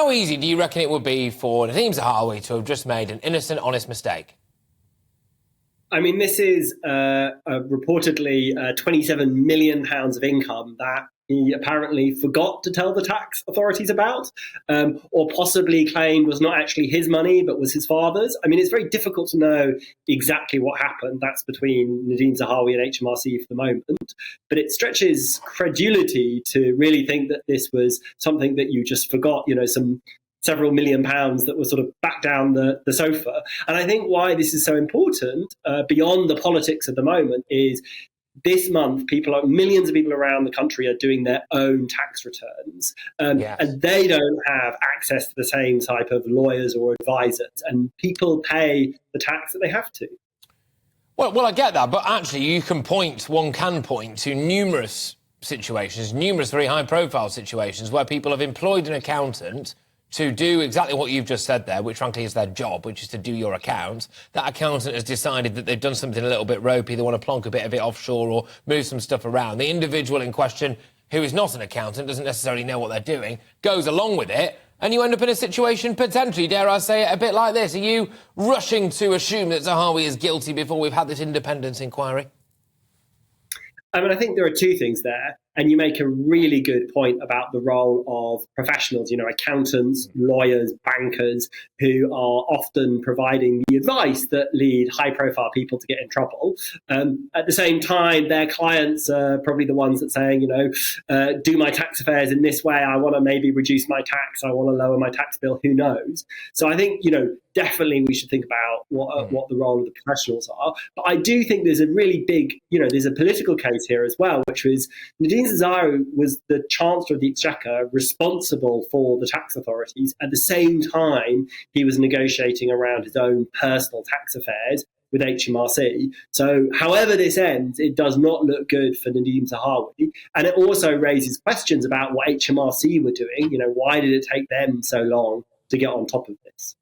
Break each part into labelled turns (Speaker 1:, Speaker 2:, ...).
Speaker 1: How easy do you reckon it would be for Nadhim Zahawi to have just made an innocent, honest mistake?
Speaker 2: I mean, this is reportedly £27 million of income that he apparently forgot to tell the tax authorities about, or possibly claimed was not actually his money, but was his father's. I mean, it's very difficult to know exactly what happened. That's between Nadhim Zahawi and HMRC for the moment. But it stretches credulity to really think that this was something that you just forgot, some several £1 million that were sort of back down the sofa. And I think why this is so important, beyond the politics of the moment, is this month, millions of people around the country are doing their own tax returns,
Speaker 1: Yes.
Speaker 2: and they don't have access to the same type of lawyers or advisors, and people pay the tax that they have to.
Speaker 1: Well, I get that, but actually one can point to numerous situations, numerous very high-profile situations where people have employed an accountant to do exactly what you've just said there, which frankly is their job, which is to do your accounts. That accountant has decided that they've done something a little bit ropey, they want to plonk a bit of it offshore or move some stuff around. The individual in question, who is not an accountant, doesn't necessarily know what they're doing, goes along with it, and you end up in a situation, potentially, dare I say it, a bit like this. Are you rushing to assume that Zahawi is guilty before we've had this independence inquiry?
Speaker 2: I mean, I think there are two things there. And you make a really good point about the role of professionals, accountants, lawyers, bankers, who are often providing the advice that lead high-profile people to get in trouble. At the same time, their clients are probably the ones that saying, do my tax affairs in this way. I want to maybe reduce my tax. I want to lower my tax bill. Who knows? So I think, definitely we should think about what the role of the professionals are. But I do think there's a really big, there's a political case here as well, which was Nadhim Zahawi was the Chancellor of the Exchequer responsible for the tax authorities. At the same time, he was negotiating around his own personal tax affairs with HMRC. So however this ends, it does not look good for Nadhim Zahawi. And it also raises questions about what HMRC were doing. Why did it take them so long to get on top of this?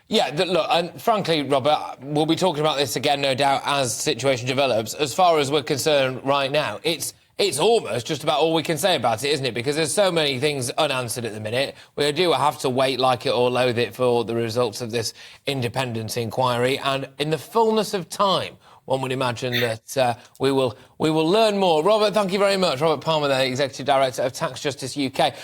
Speaker 1: Yeah, look, and frankly, Robert, we'll be talking about this again, no doubt, as the situation develops. As far as we're concerned right now, it's almost just about all we can say about it, isn't it? Because there's so many things unanswered at the minute. We do have to wait, like it or loathe it, for the results of this independence inquiry. And in the fullness of time, one would imagine that we will learn more. Robert, thank you very much. Robert Palmer, the Executive Director of Tax Justice UK.